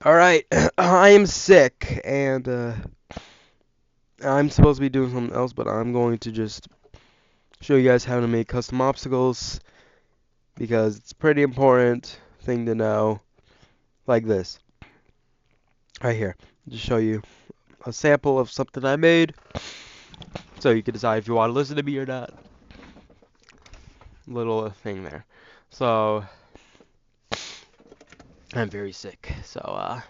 Alright, I am sick, and I'm supposed to be doing something else, but I'm going to just show you guys how to make custom obstacles, because it's a pretty important thing to know, like this, right here. Just show you a sample of something I made, so you can decide if you want to listen to me or not. Little thing there. So, I'm very sick, so,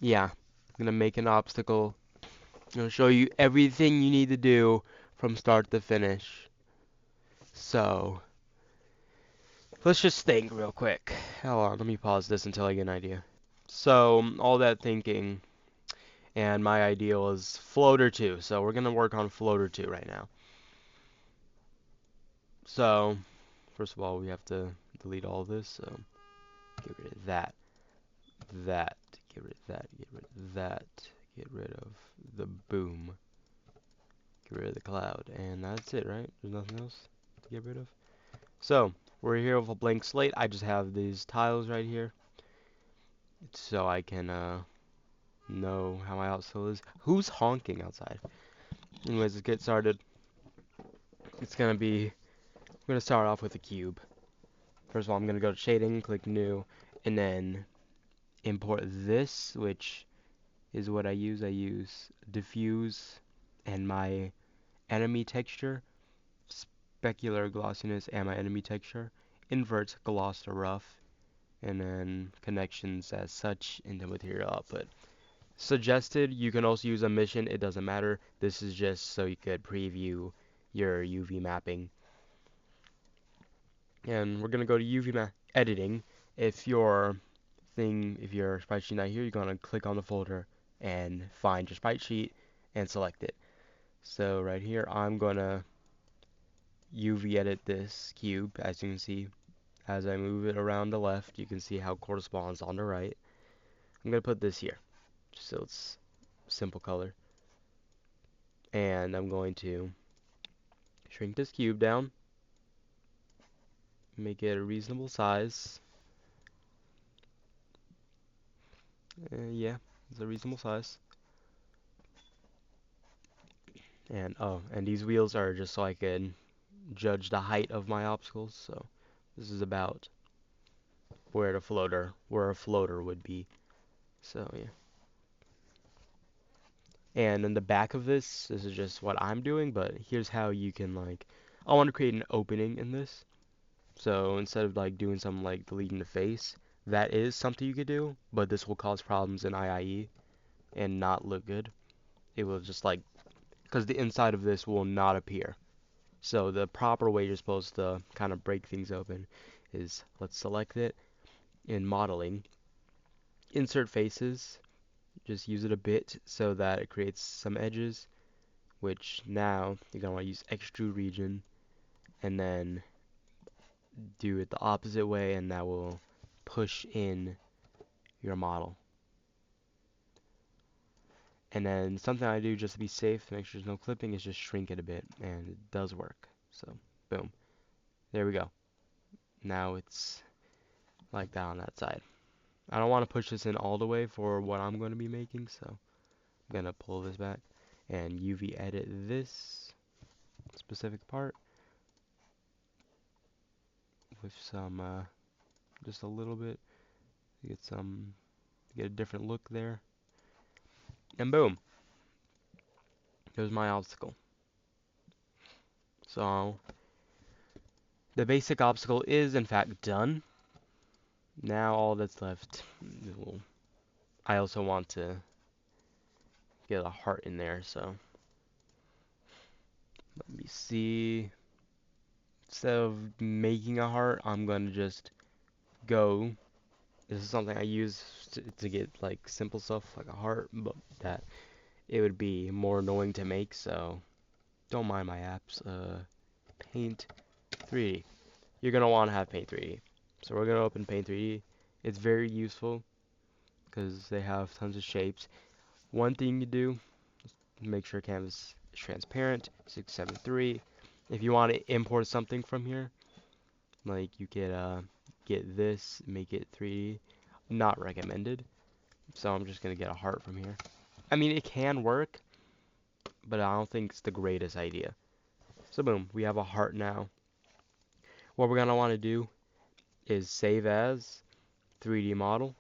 yeah. I'm gonna make an obstacle. I'm gonna show you everything you need to do from start to finish. So, let's just think real quick. Hold on, let me pause this until I get an idea. So, all that thinking, and my idea was floater 2. So, we're gonna work on floater 2 right now. So, first of all, we have to delete all this. So, get rid of that, get rid of that, get rid of that, get rid of the boom, get rid of the cloud, and that's it, right? There's nothing else to get rid of. So, we're here with a blank slate. I just have these tiles right here, so I can know how my house still is. Who's honking outside? Anyways, let's get started. It's gonna be, I'm gonna start off with a cube. First of all, I'm gonna go to shading, click new, and then import this, which is what I use. I use diffuse and my enemy texture, specular glossiness, and my enemy texture, invert gloss to rough, and then connections as such into material output. Suggested, you can also use emission, it doesn't matter. This is just so you could preview your UV mapping. And we're gonna go to UV map editing. If your sprite sheet not here, you're gonna click on the folder and find your sprite sheet and select it. So right here, I'm gonna UV edit this cube. As you can see, as I move it around the left, you can see how it corresponds on the right. I'm gonna put this here, just so it's simple color. And I'm going to shrink this cube down, make it a reasonable size. Yeah, it's a reasonable size. And oh, and these wheels are just so I can judge the height of my obstacles. So this is about where a floater would be. So yeah. And in the back of this is just what I'm doing, but here's how you can like, I want to create an opening in this. So instead of like doing something like deleting the face, that is something you could do, but this will cause problems in IIE and not look good. It will just like, because the inside of this will not appear. So the proper way you're supposed to kind of break things open is, let's select it in modeling, insert faces, just use it a bit so that it creates some edges, which now you're going to want to use extrude region and then do it the opposite way, and that will push in your model. And then something I do just to be safe, to make sure there's no clipping, is just shrink it a bit, and it does work. So, boom. There we go. Now it's like that on that side. I don't want to push this in all the way for what I'm going to be making, so I'm going to pull this back and UV edit this specific part with some, just a little bit, get a different look there. And boom, there's my obstacle. So, the basic obstacle is in fact done. Now all that's left, well, I also want to get a heart in there, so let me see. Instead of making a heart, I'm gonna just go. This is something I use to get like simple stuff like a heart, but that it would be more annoying to make, so don't mind my apps. Paint 3D. You're gonna want to have Paint 3D. So we're gonna open Paint 3D. It's very useful because they have tons of shapes. One thing you do, make sure canvas is transparent, 673. If you want to import something from here, like you could get this, make it 3D. not recommended. So I'm just gonna get a heart from here. I mean, it can work, but I don't think it's the greatest idea. So boom, we have a heart now. What we're gonna want to do is save as 3D model,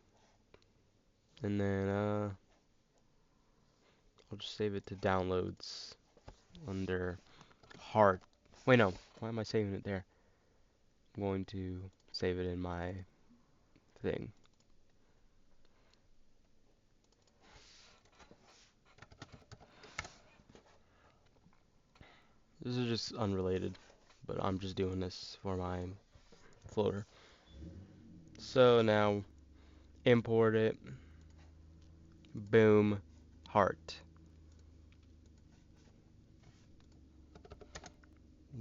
and then I'll just save it to downloads under heart. Wait, no, why am I saving it there? I'm going to save it in my thing. This is just unrelated, but I'm just doing this for my floater. So now import it. Boom, heart.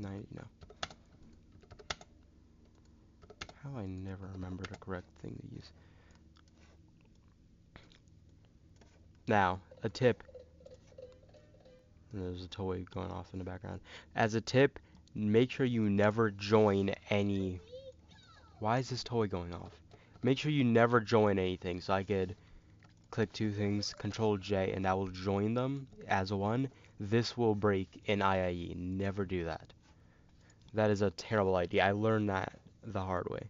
90, no. How I never remember the correct thing to use. Now, a tip. And there's a toy going off in the background. As a tip, make sure you never join any. Why is this toy going off? Make sure you never join anything. So I could click two things, Control J, and that will join them as one. This will break in IIE. Never do that. That is a terrible idea. I learned that the hard way.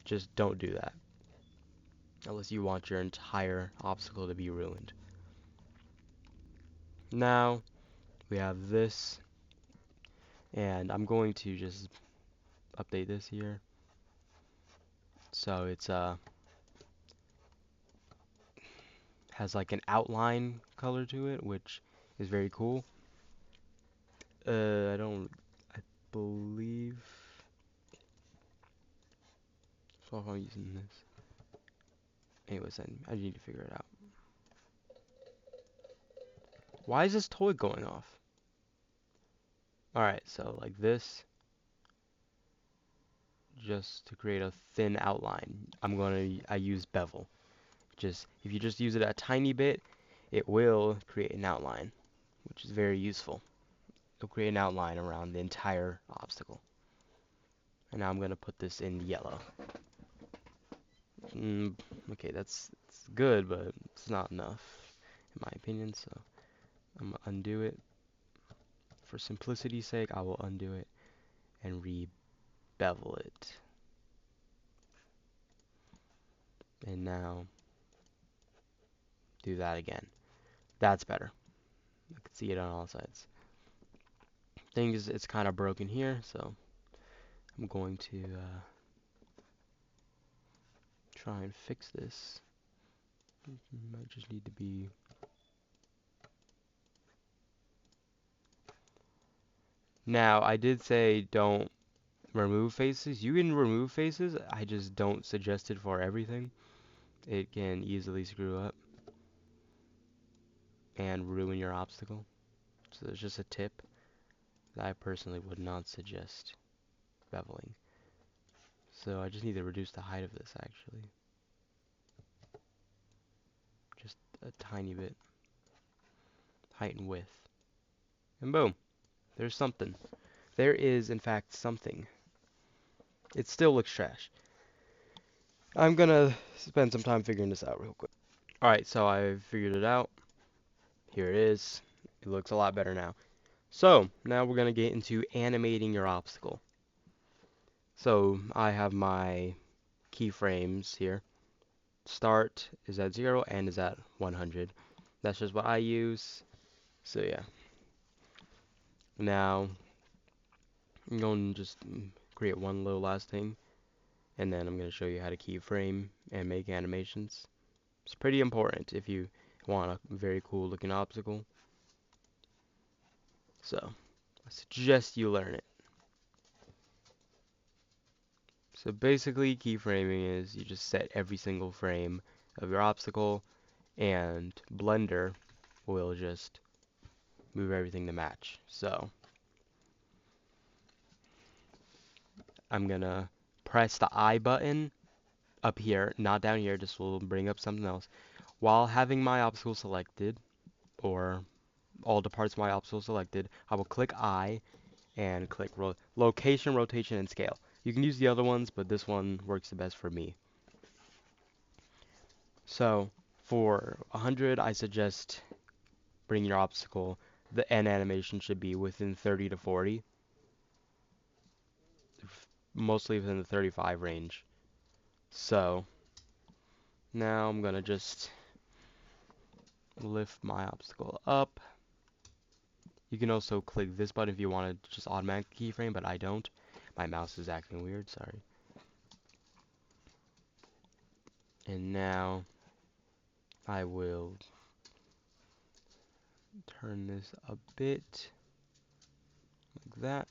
Just don't do that. Unless you want your entire obstacle to be ruined. Now, we have this. And I'm going to just update this here. So it's has like an outline color to it, which is very cool. I believe, so if I'm using this. Anyways, I need to figure it out. Why is this toy going off? Alright, so like this, just to create a thin outline, I use bevel. If you just use it a tiny bit, it will create an outline, which is very useful. It'll create an outline around the entire obstacle. And now I'm going to put this in yellow. Okay, that's good, but it's not enough, in my opinion, so I'm going to undo it. For simplicity's sake, I will undo it and re-bevel it. And now, do that again. That's better. I can see it on all sides. Thing is, it's kind of broken here, so I'm going to try and fix this. Might just need to be. Now, I did say don't remove faces. You can remove faces. I just don't suggest it for everything. It can easily screw up and ruin your obstacle. So it's just a tip that I personally would not suggest beveling. So I just need to reduce the height of this actually. Just a tiny bit. Height and width. And boom. There's something. There is in fact something. It still looks trash. I'm gonna spend some time figuring this out real quick. Alright, so I figured it out. Here it is. It looks a lot better now. So, now we're gonna get into animating your obstacle. So, I have my keyframes here. Start is at 0 and is at 100. That's just what I use. So yeah. Now, I'm going to just create one little last thing. And then I'm going to show you how to keyframe and make animations. It's pretty important if you want a very cool looking obstacle. So, I suggest you learn it. So basically, keyframing is you just set every single frame of your obstacle, and Blender will just move everything to match. So, I'm gonna press the I button up here, not down here, this will bring up something else. While having my obstacle selected, or all the parts of my obstacle selected, I will click I and click location, rotation, and scale. You can use the other ones, but this one works the best for me. So for 100, I suggest bring your obstacle. The end animation should be within 30 to 40, mostly within the 35 range. So now I'm gonna just lift my obstacle up. You can also click this button if you want to just automatic keyframe, but I don't. My mouse is acting weird, sorry. And now I will turn this a bit like that.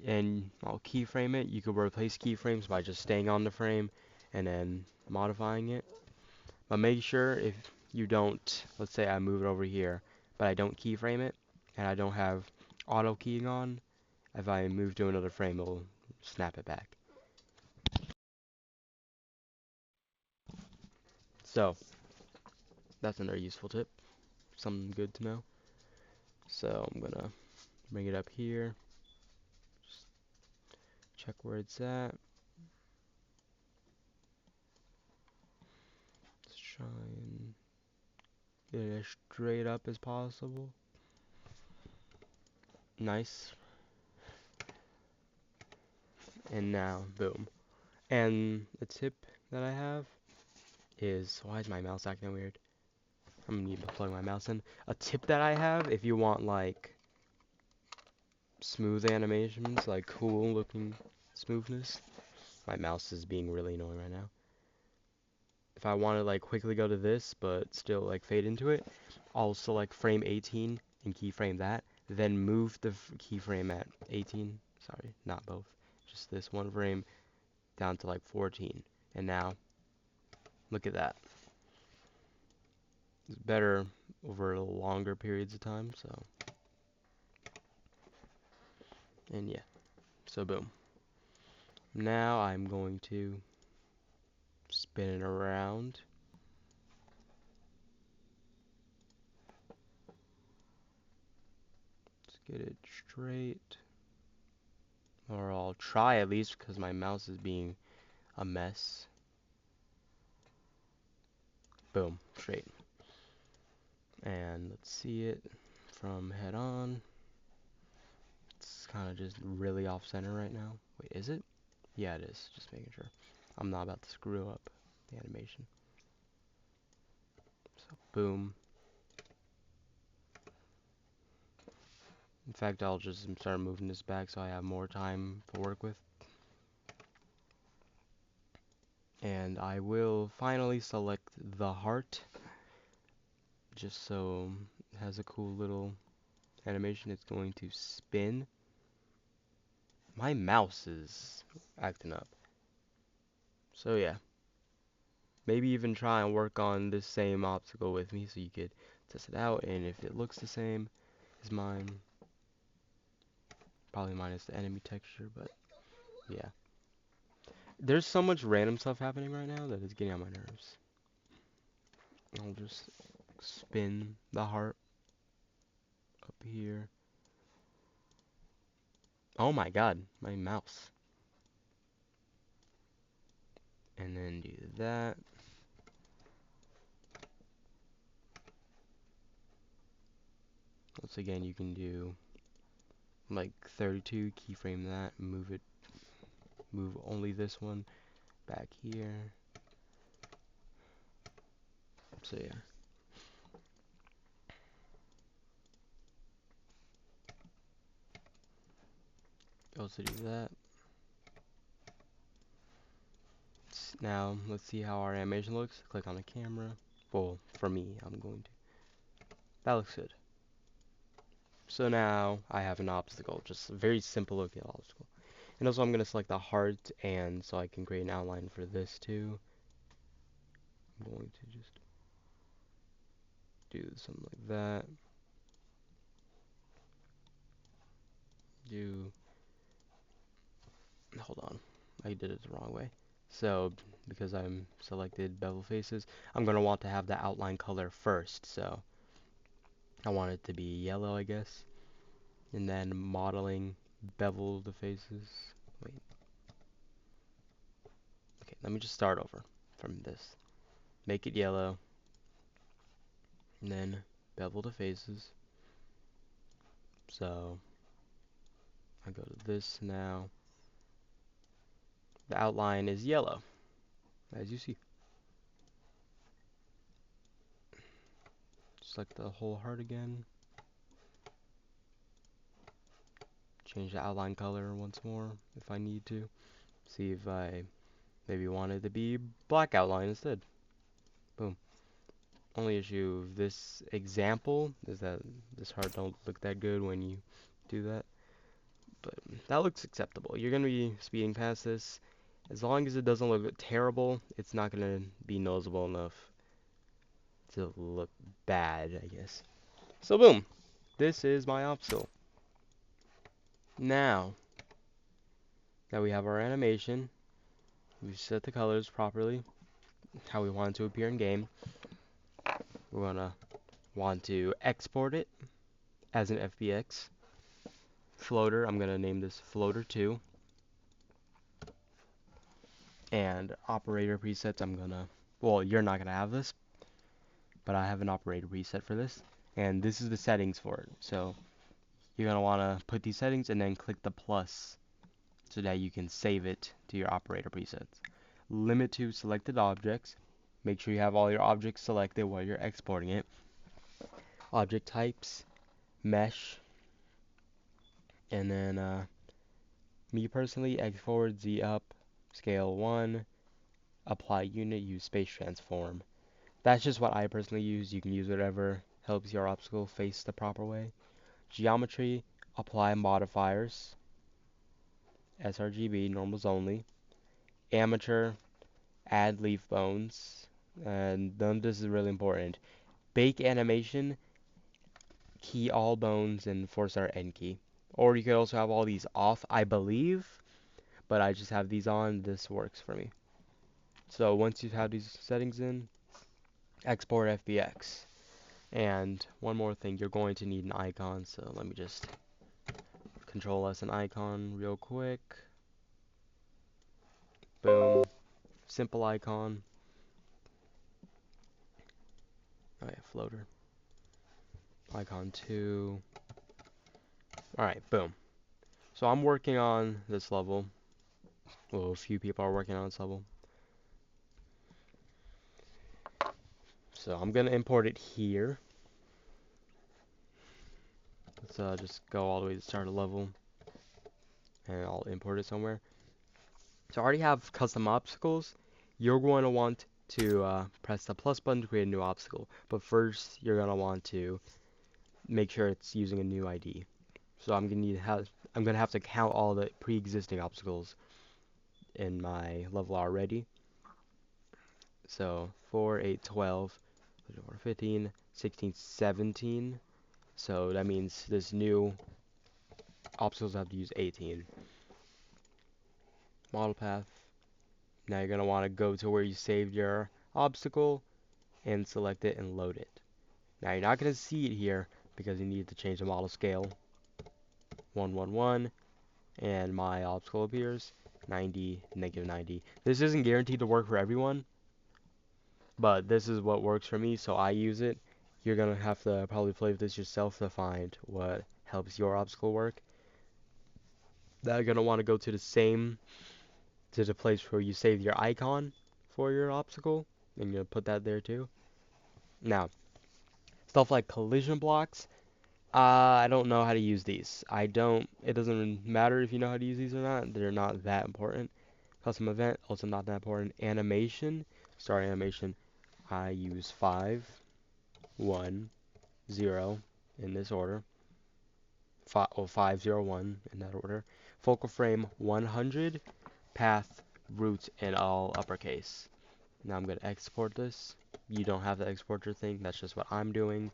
And I'll keyframe it. You could replace keyframes by just staying on the frame and then modifying it. But make sure if you don't, let's say I move it over here, but I don't keyframe it and I don't have auto keying on, if I move to another frame, it'll snap it back. So that's another useful tip, something good to know. So I'm gonna bring it up here, just check where it's at. Let's try and get it as straight up as possible. Nice. And now, boom. And the tip that I have is, why is my mouse acting weird? I'm gonna need to plug my mouse in. A tip that I have, if you want like smooth animations, like cool looking smoothness. My mouse is being really annoying right now. If I want to like quickly go to this, but still like fade into it, I'll select frame 18 and keyframe that. Then move the keyframe at 18. Sorry, not both. Just this one frame down to like 14. And now, look at that. It's better over longer periods of time, so. And yeah, so boom. Now I'm going to spin it around. Let's get it straight. Or I'll try at least because my mouse is being a mess. Boom, straight. And let's see it from head on. It's kind of just really off center right now. Wait, is it? Yeah, it is. Just making sure. I'm not about to screw up the animation. So, boom. In fact, I'll just start moving this back so I have more time to work with. And I will finally select the heart. Just so it has a cool little animation. It's going to spin. My mouse is acting up. So yeah. Maybe even try and work on this same obstacle with me so you could test it out. And if it looks the same as mine, probably minus the enemy texture, but yeah. There's so much random stuff happening right now that it's getting on my nerves. I'll just spin the heart up here. Oh my god, my mouse. And then do that. Once again, you can do like 32, keyframe that, move it, move only this one back here. So yeah. Also do that. Now, let's see how our animation looks. Click on the camera. Well, for me, I'm going to. That looks good. So now I have an obstacle, just a very simple looking obstacle. And also I'm going to select the heart, and so I can create an outline for this too. I'm going to just do something like that. Hold on, I did it the wrong way. So, because I'm selected bevel faces, I'm going to want to have the outline color first. So, I want it to be yellow, I guess. And then modeling bevel the faces. Wait. Okay, let me just start over from this. Make it yellow, and then bevel the faces. So I go to this now. The outline is yellow, as you see. Select the whole heart again. Change the outline color once more if I need to. See if I maybe want it to be black outline instead. Boom. Only issue of this example is that this heart don't look that good when you do that. But that looks acceptable. You're going to be speeding past this. As long as it doesn't look terrible, it's not going to be noticeable enough to look bad, I guess. So boom. This is my obstacle. Now that we have our animation, we've set the colors properly, how we want it to appear in game. We're gonna want to export it as an FBX floater. I'm gonna name this floater 2. And operator presets, well, you're not gonna have this, but I have an operator preset for this. And this is the settings for it. So you're gonna wanna put these settings and then click the plus so that you can save it to your operator presets. Limit to selected objects. Make sure you have all your objects selected while you're exporting it. Object types, mesh, and then me personally, X forward, Z up, scale 1, apply unit, use space transform. That's just what I personally use. You can use whatever helps your obstacle face the proper way. Geometry, apply modifiers, sRGB, normals only. Amateur, add leaf bones, and none of this is really important. Bake animation, key all bones, and force our end key. Or you could also have all these off, I believe, but I just have these on. This works for me. So once you have these settings in, export FBX. And one more thing, you're going to need an icon, so let me just Control S an icon real quick. Boom. Simple icon. Alright, floater. Icon 2. Alright, boom. So I'm working on this level. Well, a few people are working on this level. So I'm going to import it here. Let's just go all the way to start a level. And I'll import it somewhere. So I already have custom obstacles. You're going to want to press the plus button to create a new obstacle. But first, you're going to want to make sure it's using a new ID. So I'm going to have to count all the pre-existing obstacles in my level already. So 4, 8, 12, 15, 16, 17. So that means this new obstacles have to use 18. Model path. Now you're going to want to go to where you saved your obstacle and select it and load it. Now you're not going to see it here because you need to change the model scale. 111, and my obstacle appears. 90, negative 90. This isn't guaranteed to work for everyone, but this is what works for me, so I use it. You're going to have to probably play with this yourself to find what helps your obstacle work. Now you're going to want to go to the place where you save your icon for your obstacle, and you're going to put that there too. Now, stuff like collision blocks, I don't know how to use these. It doesn't matter if you know how to use these or not. They're not that important. Custom event, also not that important. Animation, start animation. I use 5, 1, 0 in this order. 5, 0, 1 in that order. Focal frame 100. Path, root in all uppercase. Now I'm going to export this. You don't have to export your thing. That's just what I'm doing.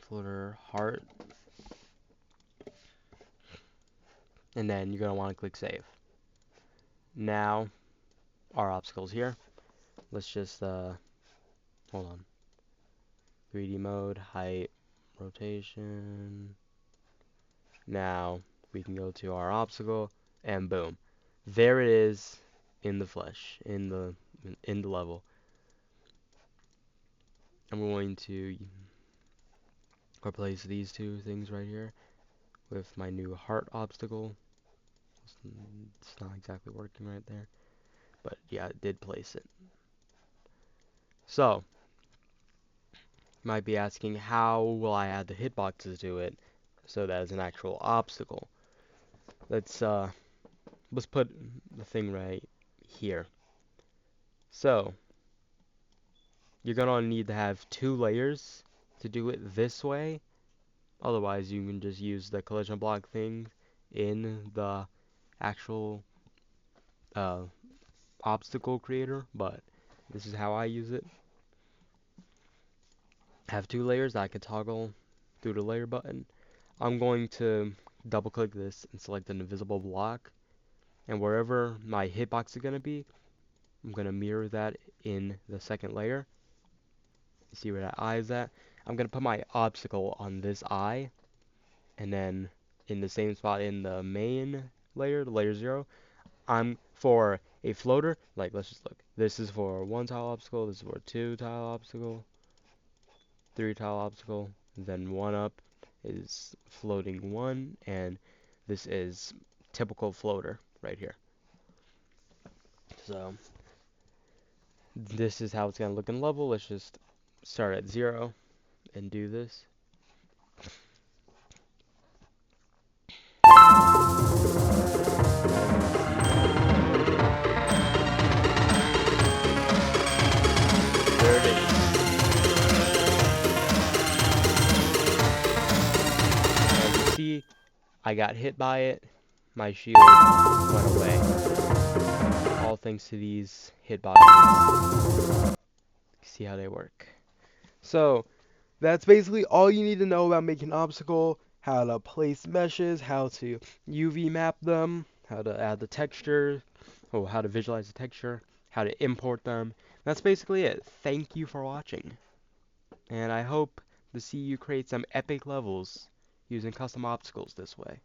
Floater heart. And then you're going to want to click save. Now, our obstacle's here. Let's just, hold on. 3D mode, height, rotation. Now, we can go to our obstacle, and boom. There it is in the flesh, in the level. I'm going to replace these two things right here with my new heart obstacle. It's not exactly working right there, but yeah, it did place it. So, you might be asking, how will I add the hitboxes to it so that it's an actual obstacle? Let's put the thing right here. So, you're gonna need to have 2 layers to do it this way. Otherwise, you can just use the collision block thing in the actual uh, obstacle creator, but this is how I use it. Have 2 layers that I can toggle through the layer button. I'm going to double click this and select an invisible block, and wherever my hitbox is going to be, I'm going to mirror that in the second layer. See where that eye is at? I'm going to put my obstacle on this eye, and then in the same spot in the main layer, the layer 0, I'm for a floater, like let's just look. This is for 1 tile obstacle, this is for 2 tile obstacle, 3 tile obstacle, then 1 up is floating 1, and this is typical floater right here. So this is how it's gonna look in level. Let's just start at 0 and do this. There it is. As you see, I got hit by it. My shield went away. All thanks to these hitboxes. See how they work. So that's basically all you need to know about making an obstacle, how to place meshes, how to UV map them, how to add the texture, or how to visualize the texture, how to import them. That's basically it. Thank you for watching, and I hope to see you create some epic levels using custom obstacles this way.